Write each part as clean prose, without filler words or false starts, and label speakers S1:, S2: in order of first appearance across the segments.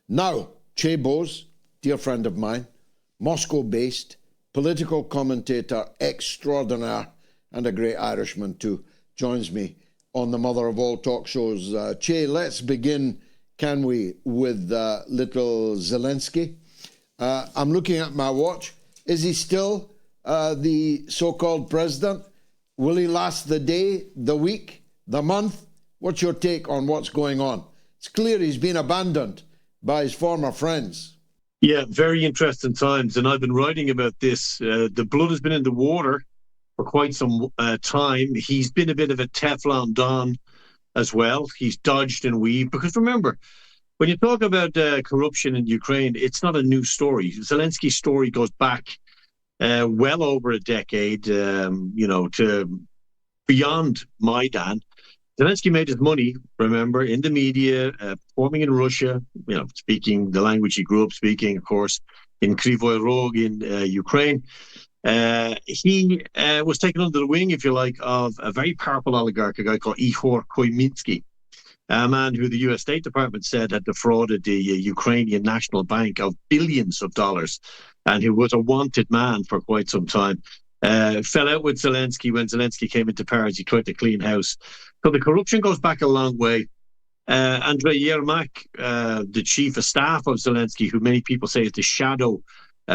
S1: Now, Che Bose, dear friend of mine, Moscow-based, political commentator extraordinaire, and a great Irishman too, joins me on the mother of all talk shows. Che, let's begin, can we, with little Zelensky. I'm looking at my watch. Is he still the so-called president? Will he last the day, the week, the month? What's your take on what's going on? It's clear he's been abandoned by his former friends.
S2: Yeah, very interesting times. And I've been writing about this. The blood has been in the water for quite some time. He's been a bit of a Teflon Don as well. He's dodged and weaved. Because remember, when you talk about corruption in Ukraine, it's not a new story. Zelensky's story goes back well over a decade, to beyond Maidan. Zelensky made his money, remember, in the media, performing in Russia, speaking the language he grew up speaking, of course, in Kryvyi Rog in Ukraine. He was taken under the wing, if you like, of a very powerful oligarch, a guy called Ihor Koiminsky, a man who the U.S. State Department said had defrauded the Ukrainian National Bank of billions of dollars, and who was a wanted man for quite some time. Fell out with Zelensky when Zelensky came into power. He tried to clean house. So the corruption goes back a long way. Andrei Yermak, the chief of staff of Zelensky, who many people say is the shadow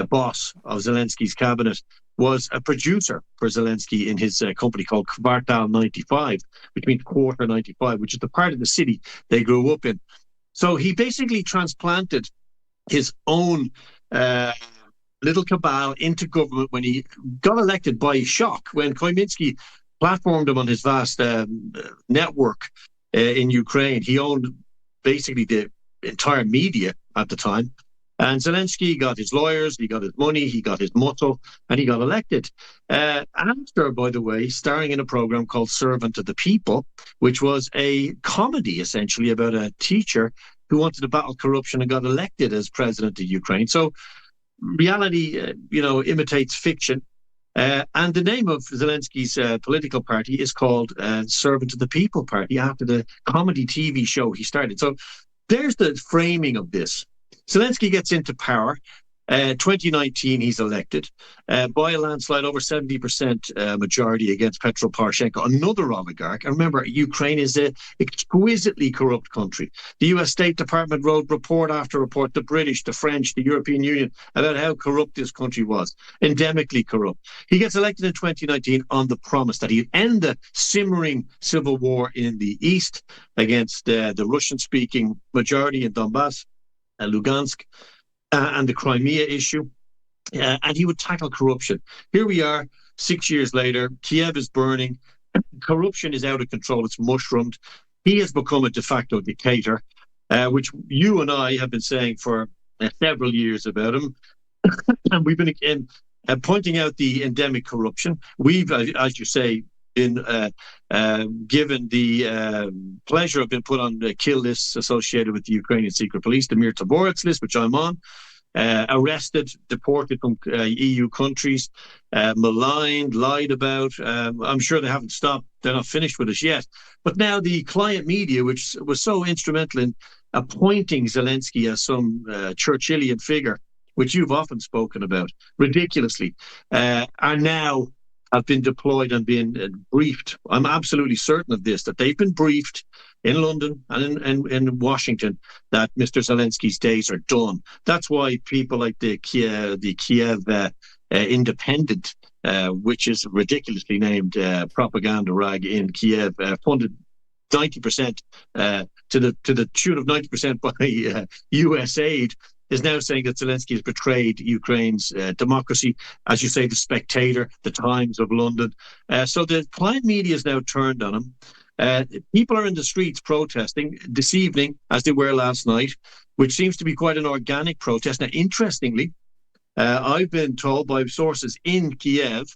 S2: boss of Zelensky's cabinet, was a producer for Zelensky in his company called Kvartal 95, which means Quarter 95, which is the part of the city they grew up in. So he basically transplanted his own little cabal into government when he got elected by shock, when Koiminsky platformed him on his vast network in Ukraine. He owned basically the entire media at the time. And Zelensky got his lawyers, he got his money, he got his muscle, and he got elected. After, by the way, starring in a program called Servant of the People, which was a comedy, essentially, about a teacher who wanted to battle corruption and got elected as president of Ukraine. So reality, imitates fiction. And the name of Zelensky's political party is called Servant of the People Party, after the comedy TV show he started. So there's the framing of this. Zelensky gets into power. 2019, he's elected by a landslide, over 70% majority against Petro Poroshenko, another oligarch. And remember, Ukraine is an exquisitely corrupt country. The US State Department wrote report after report, the British, the French, the European Union, about how corrupt this country was, endemically corrupt. He gets elected in 2019 on the promise that he'd end the simmering civil war in the east against the Russian-speaking majority in Donbass, Lugansk, and the Crimea issue, and he would tackle corruption. Here we are, 6 years later, Kiev is burning, corruption is out of control, it's mushroomed. He has become a de facto dictator, which you and I have been saying for several years about him, and we've been pointing out the endemic corruption. We've, as you say, been given the pleasure of being put on the kill lists associated with the Ukrainian secret police, the Mir Taborets list, which I'm on, arrested, deported from EU countries, maligned, lied about. I'm sure they haven't stopped. They're not finished with us yet. But now the client media, which was so instrumental in appointing Zelensky as some Churchillian figure, which you've often spoken about, ridiculously, are now have been deployed and been briefed. I'm absolutely certain of this, that they've been briefed in London and in Washington that Mr. Zelensky's days are done. That's why people like the Kiev Independent, which is ridiculously named propaganda rag in Kiev, funded 90% to the tune of 90% by US aid, is now saying that Zelensky has betrayed Ukraine's democracy. As you say, the Spectator, the Times of London. So the client media is now turned on him. People are in the streets protesting this evening, as they were last night, which seems to be quite an organic protest. Now, interestingly, I've been told by sources in Kiev,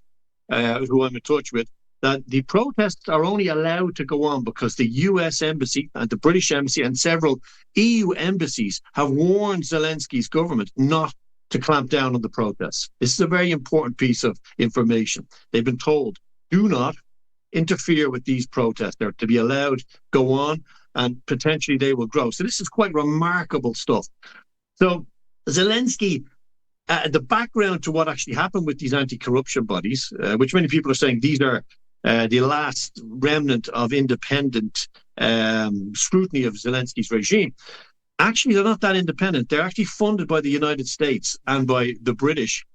S2: who I'm in touch with, that the protests are only allowed to go on because the US Embassy and the British Embassy and several EU embassies have warned Zelensky's government not to clamp down on the protests. This is a very important piece of information. They've been told, do not interfere with these protests. They're to be allowed go on. and potentially they will grow. So this is quite remarkable stuff. So Zelensky, the background to what actually happened with these anti-corruption bodies, which many people are saying these are the last remnant of independent scrutiny of Zelensky's regime. Actually, they're not that independent. They're actually funded by the United States and by the British.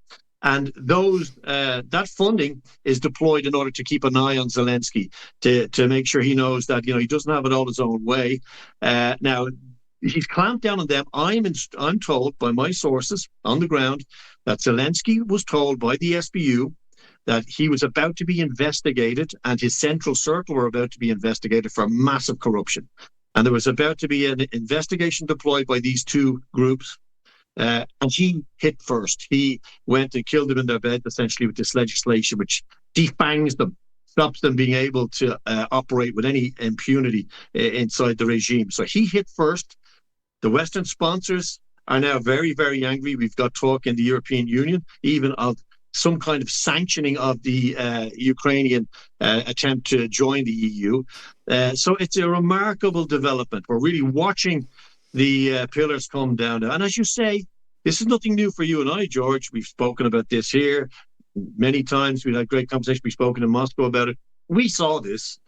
S2: And that funding is deployed in order to keep an eye on Zelensky, to make sure he knows that he doesn't have it all his own way. Now, he's clamped down on them. I'm told by my sources on the ground that Zelensky was told by the SBU that he was about to be investigated, and his central circle were about to be investigated for massive corruption. And there was about to be an investigation deployed by these two groups. And he hit first. He went and killed them in their bed, essentially, with this legislation, which defangs them, stops them being able to operate with any impunity inside the regime. So he hit first. The Western sponsors are now very, very angry. We've got talk in the European Union, even of some kind of sanctioning of the Ukrainian attempt to join the EU. So it's a remarkable development. We're really watching the pillars come down. And as you say, this is nothing new for you and I, George. We've spoken about this here many times. We've had great conversation. We've spoken in Moscow about it. We saw this.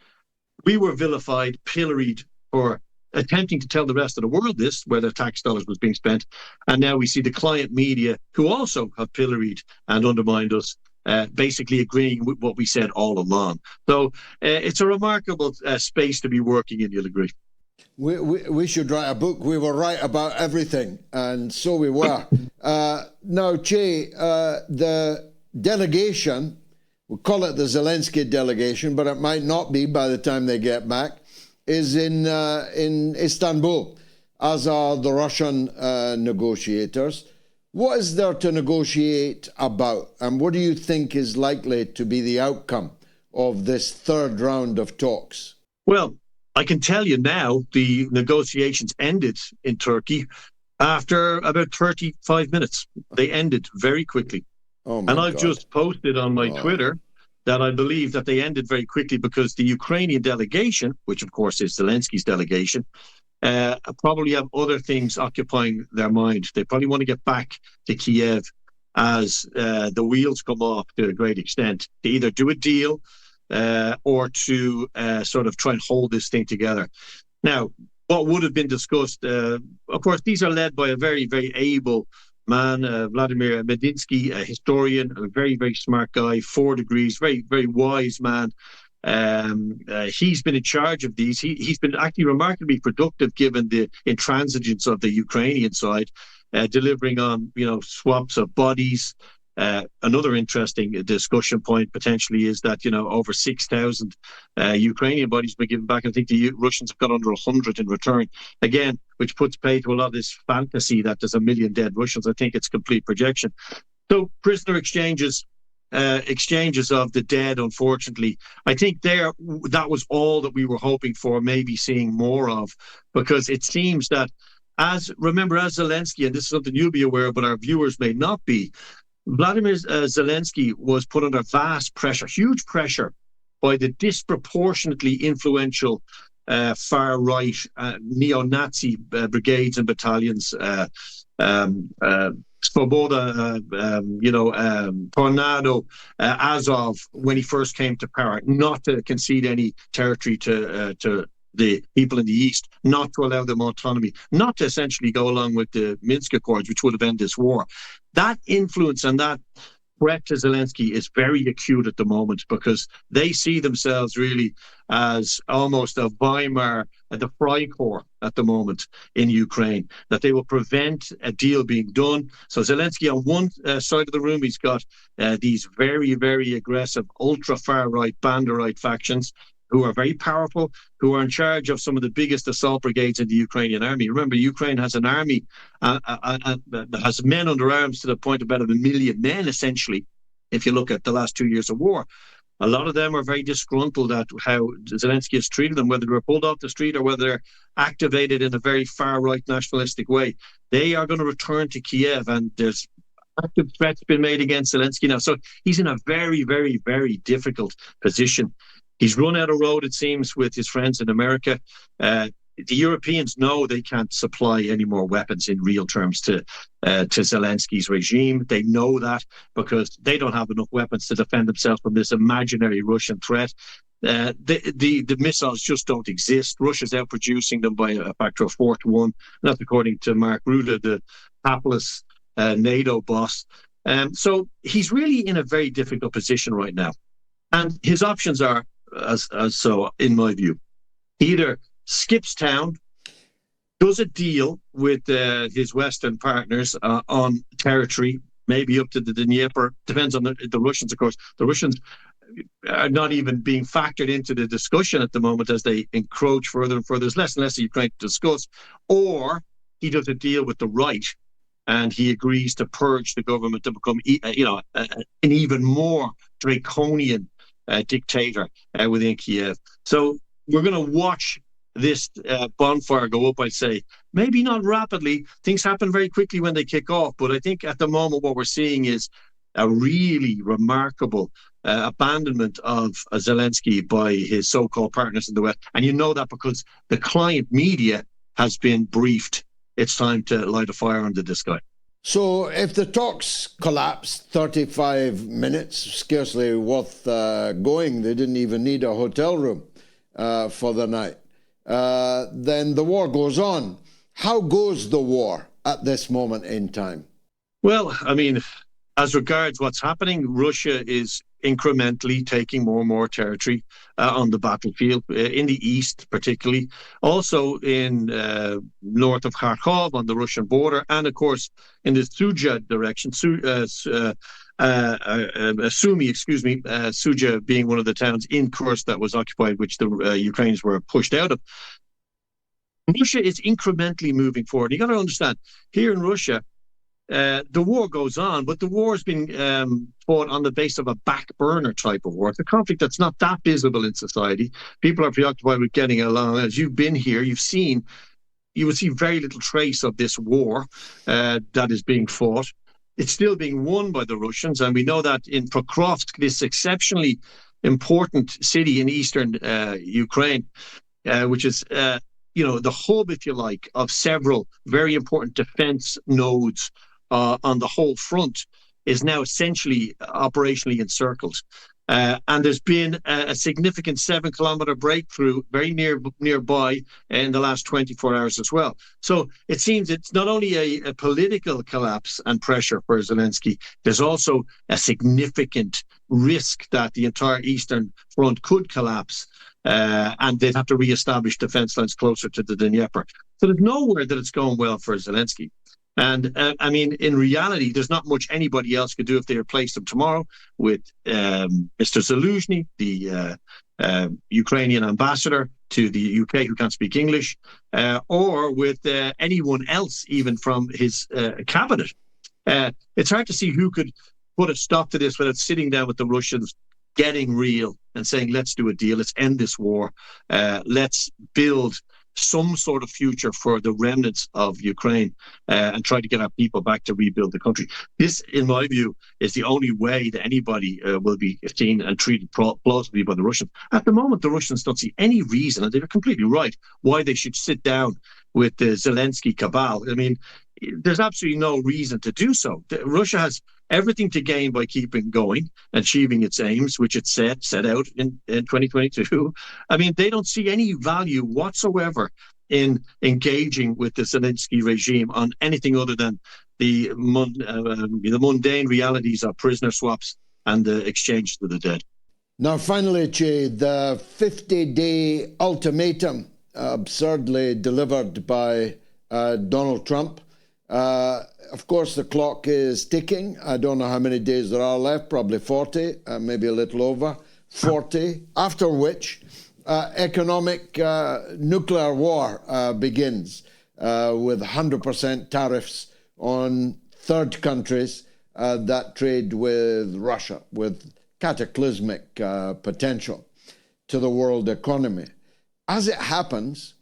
S2: We were vilified, pilloried for attempting to tell the rest of the world this, where their tax dollars was being spent. And now we see the client media, who also have pilloried and undermined us, basically agreeing with what we said all along. So it's a remarkable space to be working in, you'll agree.
S1: We should write a book. We were right about everything, and so we were. Now, Che, the delegation, we'll call it the Zelensky delegation, but it might not be by the time they get back, is in Istanbul, as are the Russian negotiators. What is there to negotiate about, and what do you think is likely to be the outcome of this third round of talks?
S2: Well, I can tell you now, the negotiations ended in Turkey after about 35 minutes. They ended very quickly.
S1: Oh my
S2: I've
S1: God.
S2: just posted on my Twitter that I believe that they ended very quickly because the Ukrainian delegation, which of course is Zelensky's delegation, probably have other things occupying their mind. They probably want to get back to Kiev as the wheels come off to a great extent, to either do a deal or to sort of try and hold this thing together. Now, what would have been discussed, of course, these are led by a very, very able man, Vladimir Medinsky, a historian, a very, very smart guy, 4 degrees, very, very wise man. He's been in charge of these. He's been actually remarkably productive given the intransigence of the Ukrainian side, delivering on, swaps of bodies. Another interesting discussion point potentially is that, over 6,000 Ukrainian bodies have been given back. I think the Russians have got under 100 in return. Again, which puts pay to a lot of this fantasy that there's 1 million dead Russians. I think it's complete projection. So prisoner exchanges of the dead, unfortunately. I think that was all that we were hoping for, maybe seeing more of, because it seems that as Zelensky, and this is something you'll be aware of, but our viewers may not be, Vladimir Zelensky was put under vast pressure, huge pressure, by the disproportionately influential far-right neo-Nazi brigades and battalions, Svoboda, Tornado, Azov, when he first came to power, not to concede any territory to the people in the east, not to allow them autonomy, not to essentially go along with the Minsk Accords, which would have ended this war. That influence and that threat to Zelensky is very acute at the moment, because they see themselves really as almost a Weimar, the Freikorps at the moment in Ukraine, that they will prevent a deal being done. So Zelensky, on one side of the room, he's got these very, very aggressive ultra-far-right, Banderite factions, who are very powerful, who are in charge of some of the biggest assault brigades in the Ukrainian army. Remember, Ukraine has an army that has men under arms to the point of about 1 million men, essentially, if you look at the last 2 years of war. A lot of them are very disgruntled at how Zelensky has treated them, whether they're pulled off the street or whether they're activated in a very far-right nationalistic way. They are going to return to Kiev, and there's active threats been made against Zelensky now. So he's in a very, very, very difficult position. He's run out of road, it seems, with his friends in America. the Europeans know they can't supply any more weapons in real terms to Zelensky's regime. They know that because they don't have enough weapons to defend themselves from this imaginary Russian threat. The missiles just don't exist. Russia's out producing them by a factor of 4 to 1. And that's according to Mark Rutte, the hapless NATO boss. So he's really in a very difficult position right now. And his options are, as so, in my view, either skips town, does a deal with his Western partners on territory, maybe up to the Dnieper, depends on the Russians, of course. The Russians are not even being factored into the discussion at the moment as they encroach further and further. There's less and less that Ukraine to discuss. Or he does a deal with the right and he agrees to purge the government to become, an even more draconian dictator within Kiev. So we're going to watch this bonfire go up, I'd say. Maybe not rapidly. Things happen very quickly when they kick off. But I think at the moment what we're seeing is a really remarkable abandonment of Zelensky by his so-called partners in the West. And you know that because the client media has been briefed. It's time to light a fire under this guy.
S1: So if the talks collapsed, 35 minutes, scarcely worth going, they didn't even need a hotel room for the night, then the war goes on. How goes the war at this moment in time?
S2: Well, I mean, as regards what's happening, Russia is incrementally taking more and more territory on the battlefield, in the east particularly, also in north of Kharkov on the Russian border, and of course in the Suja direction, Sumy, Suja being one of the towns in Kursk that was occupied, which the Ukrainians were pushed out of. Russia is incrementally moving forward. You got to understand, here in Russia, the war goes on, but the war has been fought on the basis of a back burner type of war. It's a conflict that's not that visible in society. People are preoccupied with getting along. As you've been here, you will see very little trace of this war that is being fought. It's still being won by the Russians, and we know that in Pokrovsk, this exceptionally important city in eastern Ukraine, which is the hub, if you like, of several very important defense nodes on the whole front, is now essentially operationally encircled. And there's been a significant 7-kilometer breakthrough very nearby in the last 24 hours as well. So it seems it's not only a political collapse and pressure for Zelensky, there's also a significant risk that the entire eastern front could collapse. And they'd have to reestablish defense lines closer to the Dnieper. So there's nowhere that it's going well for Zelensky. And I mean, in reality, there's not much anybody else could do if they replaced him tomorrow with Mr. Zelensky, the Ukrainian ambassador to the UK who can't speak English, or with anyone else, even from his cabinet. It's hard to see who could put a stop to this without sitting down with the Russians, getting real and saying, let's do a deal, let's end this war, let's build some sort of future for the remnants of Ukraine and try to get our people back to rebuild the country. This, in my view, is the only way that anybody will be seen and treated plausibly by the Russians. At the moment, the Russians don't see any reason, and they're completely right, why they should sit down with the Zelensky cabal. I mean, there's absolutely no reason to do so. Russia has everything to gain by keeping going, achieving its aims, which it set out in 2022. I mean, they don't see any value whatsoever in engaging with the Zelensky regime on anything other than the mundane realities of prisoner swaps and the exchange to the dead.
S1: Now, finally, Che, the 50-day ultimatum absurdly delivered by Donald Trump. Of course, the clock is ticking. I don't know how many days there are left, probably 40, maybe a little over 40, after which economic nuclear war begins with 100% tariffs on third countries that trade with Russia, with cataclysmic potential to the world economy. As it happens,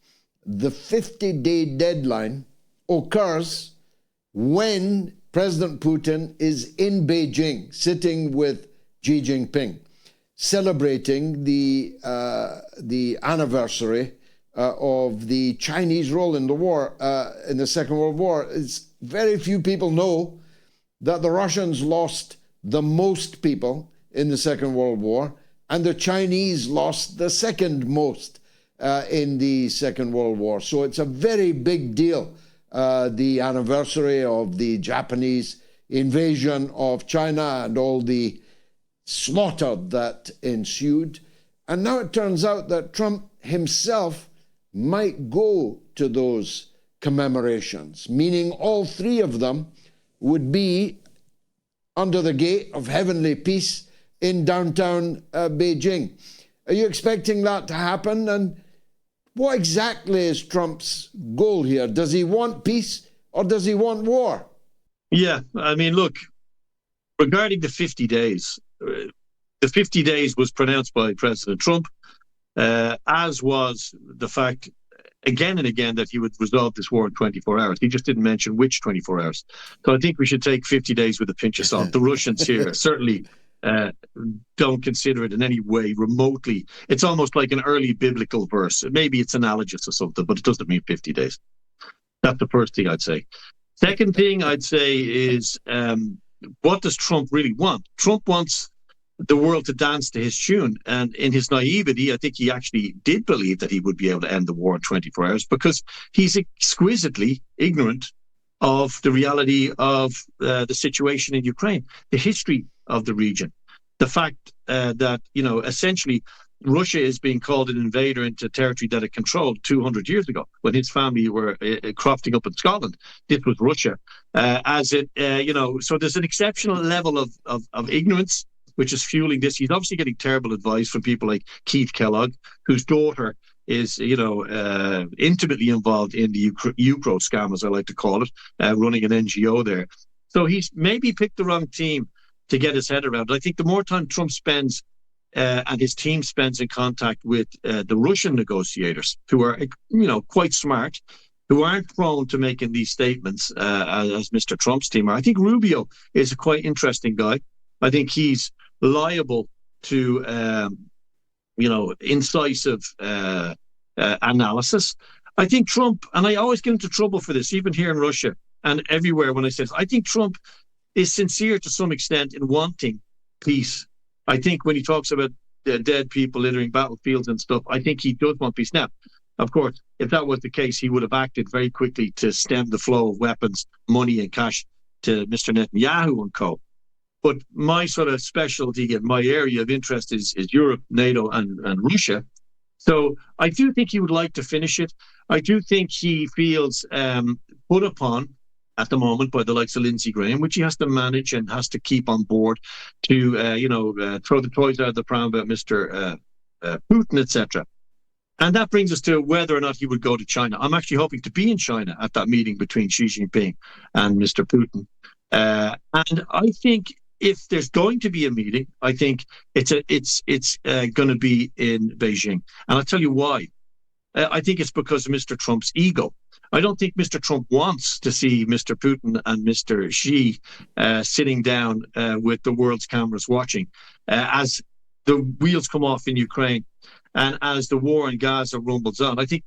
S1: the 50-day deadline occurs when President Putin is in Beijing, sitting with Xi Jinping, celebrating the anniversary of the Chinese role in the war, in the Second World War. It's very few people know that the Russians lost the most people in the Second World War, and the Chinese lost the second most in the Second World War. So it's a very big deal, the anniversary of the Japanese invasion of China and all the slaughter that ensued. And now it turns out that Trump himself might go to those commemorations, meaning all three of them would be under the gate of heavenly peace in downtown Beijing. Are you expecting that to happen? And what exactly is Trump's goal here? Does he want peace or does he want war?
S2: Yeah, I mean, look, regarding the 50 days, the 50 days was pronounced by President Trump, as was the fact again and again that he would resolve this war in 24 hours. He just didn't mention which 24 hours. So I think we should take 50 days with a pinch of salt. The Russians here certainly don't consider it in any way remotely. It's almost like an early biblical verse. Maybe it's analogous or something, but it doesn't mean 50 days. That's the first thing I'd say. Second thing I'd say is, what does Trump really want? Trump wants the world to dance to his tune. And in his naivety, I think he actually did believe that he would be able to end the war in 24 hours because he's exquisitely ignorant of the reality of the situation in Ukraine, the history of the region, the fact that, essentially Russia is being called an invader into territory that it controlled 200 years ago when his family were crofting up in Scotland. This was Russia. So there's an exceptional level of ignorance which is fueling this. He's obviously getting terrible advice from people like Keith Kellogg, whose daughter is, intimately involved in the Ukro scam, as I like to call it, running an NGO there. So he's maybe picked the wrong team to get his head around. I think the more time Trump spends and his team spends in contact with the Russian negotiators, who are, quite smart, who aren't prone to making these statements as Mr. Trump's team are. I think Rubio is a quite interesting guy. I think he's liable to, incisive analysis. I think Trump, and I always get into trouble for this, even here in Russia and everywhere when I say this, I think Trump is sincere to some extent in wanting peace. I think when he talks about dead people littering battlefields and stuff, I think he does want peace. Now, of course, if that was the case, he would have acted very quickly to stem the flow of weapons, money and cash to Mr. Netanyahu and co. But my sort of specialty and my area of interest is Europe, NATO, and Russia. So I do think he would like to finish it. I do think he feels put upon at the moment by the likes of Lindsey Graham, which he has to manage and has to keep on board to, throw the toys out of the pram about Mr. Putin, etc. And that brings us to whether or not he would go to China. I'm actually hoping to be in China at that meeting between Xi Jinping and Mr. Putin. And I think if there's going to be a meeting, I think it's going to be in Beijing. And I'll tell you why. I think it's because of Mr. Trump's ego. I don't think Mr. Trump wants to see Mr. Putin and Mr. Xi sitting down with the world's cameras watching as the wheels come off in Ukraine and as the war in Gaza rumbles on. I think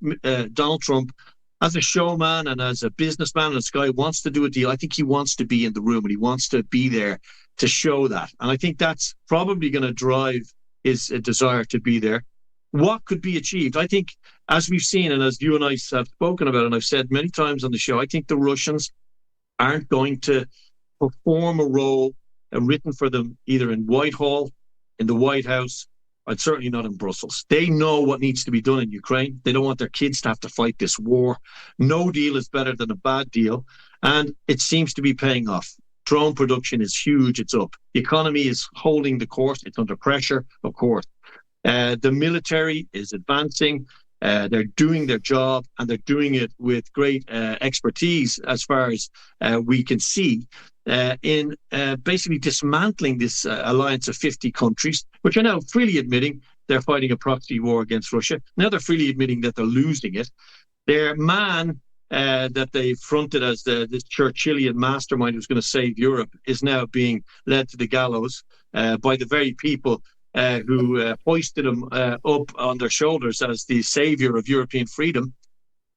S2: Donald Trump, as a showman and as a businessman and this guy, wants to do a deal. I think he wants to be in the room and he wants to be there to show that. And I think that's probably going to drive his desire to be there. What could be achieved? I think, as we've seen and as you and I have spoken about, and I've said many times on the show, I think the Russians aren't going to perform a role written for them either in Whitehall, in the White House, and certainly not in Brussels. They know what needs to be done in Ukraine. They don't want their kids to have to fight this war. No deal is better than a bad deal. And it seems to be paying off. Drone production is huge. It's up. The economy is holding the course. It's under pressure, of course. The military is advancing. They're doing their job, and they're doing it with great expertise, as far as we can see, in basically dismantling this alliance of 50 countries, which are now freely admitting they're fighting a proxy war against Russia. Now they're freely admitting that they're losing it. Their man that they fronted as this Churchillian mastermind who's going to save Europe is now being led to the gallows by the very people who hoisted him up on their shoulders as the savior of European freedom.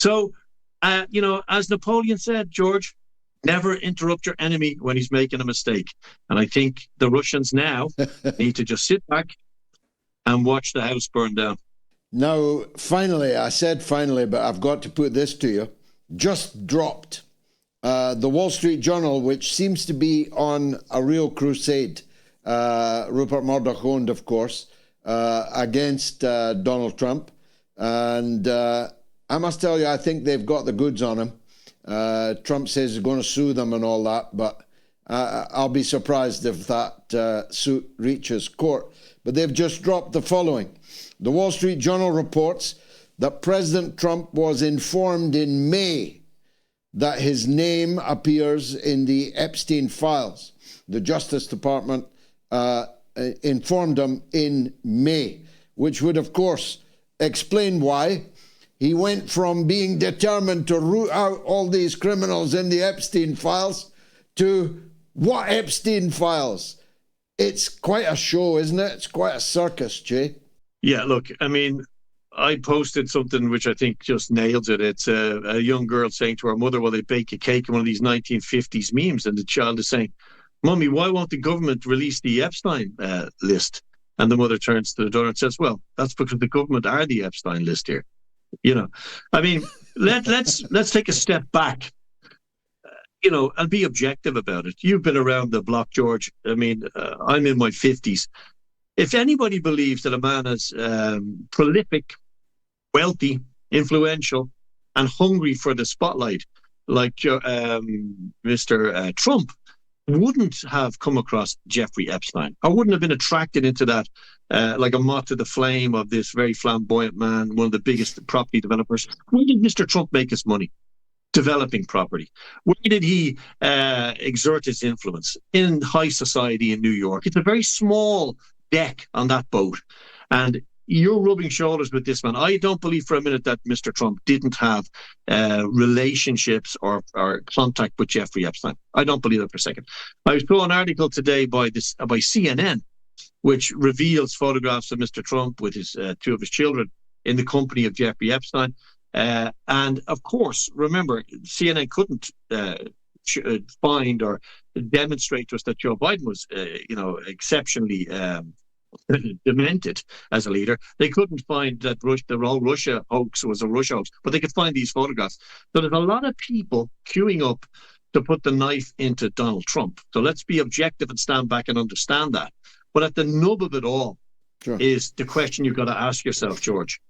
S2: So, as Napoleon said, George, never interrupt your enemy when he's making a mistake. And I think the Russians now need to just sit back and watch the house burn down.
S1: Now, finally, I said finally, but I've got to put this to you, just dropped. The Wall Street Journal, which seems to be on a real crusade, Rupert Murdoch owned, of course, against Donald Trump. And I must tell you, I think they've got the goods on him. Trump says he's going to sue them and all that, but I'll be surprised if that suit reaches court. But they've just dropped the following. The Wall Street Journal reports that President Trump was informed in May that his name appears in the Epstein files. The Justice Department informed him in May, which would, of course, explain why he went from being determined to root out all these criminals in the Epstein files to what Epstein files? It's quite a show, isn't it? It's quite a circus, Jay.
S2: Yeah, look, I mean, I posted something which I think just nails it. It's a young girl saying to her mother while they bake a cake in one of these 1950s memes, and the child is saying, "Mummy, why won't the government release the Epstein list?" And the mother turns to the daughter and says, "Well, that's because the government are the Epstein list here." I mean, let's take a step back, and be objective about it. You've been around the block, George. I mean, I'm in my 50s. If anybody believes that a man is prolific, wealthy, influential, and hungry for the spotlight, like Mr. Trump, wouldn't have come across Jeffrey Epstein, or wouldn't have been attracted into that like a moth to the flame of this very flamboyant man, one of the biggest property developers. Where did Mr. Trump make his money? Developing property. Where did he exert his influence? In high society in New York. It's a very small deck on that boat. And you're rubbing shoulders with this man. I don't believe for a minute that Mr. Trump didn't have relationships or contact with Jeffrey Epstein. I don't believe that for a second. I saw an article today by CNN, which reveals photographs of Mr. Trump with his two of his children in the company of Jeffrey Epstein. And of course, remember, CNN couldn't find or demonstrate to us that Joe Biden was, exceptionally demented as a leader. They couldn't find that the whole Russia hoax was a Russia hoax, but they could find these photographs. So there's a lot of people queuing up to put the knife into Donald Trump. So let's be objective and stand back and understand that. But at the nub of it all is the question you've got to ask yourself, George.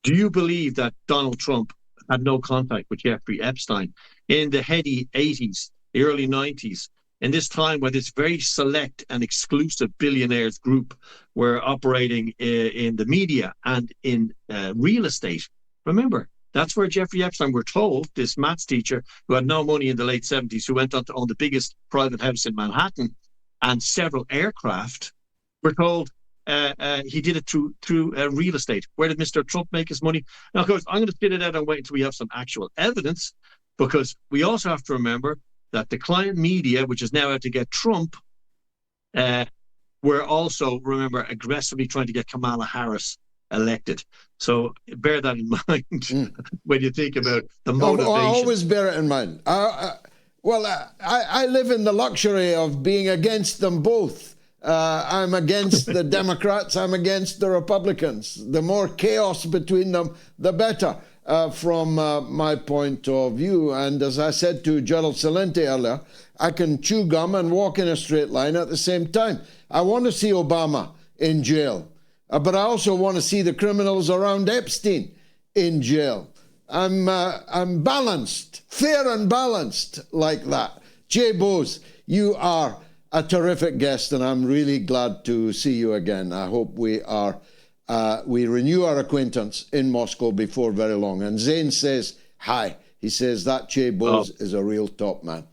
S2: Do you believe that Donald Trump had no contact with Jeffrey Epstein in the heady 80s, the early 90s, in this time where this very select and exclusive billionaires group were operating in the media and in real estate? Remember, that's where Jeffrey Epstein, we're told, this maths teacher who had no money in the late 70s, who went on to own the biggest private house in Manhattan and several aircraft, we're told he did it through real estate. Where did Mr. Trump make his money? Now, of course, I'm going to spit it out and wait until we have some actual evidence, because we also have to remember that the client media, which is now out to get Trump, were also, remember, aggressively trying to get Kamala Harris elected. So bear that in mind when you think about the motivation.
S1: I always bear it in mind. I live in the luxury of being against them both. I'm against the Democrats, I'm against the Republicans. The more chaos between them, the better, from my point of view. And as I said to Gerald Celente earlier, I can chew gum and walk in a straight line at the same time. I want to see Obama in jail, but I also want to see the criminals around Epstein in jail. I'm balanced, fair and balanced like that. Jay Bowes, you are a terrific guest, and I'm really glad to see you again. I hope we renew our acquaintance in Moscow before very long. And Zane says hi. He says that Jay Bowes is a real top man.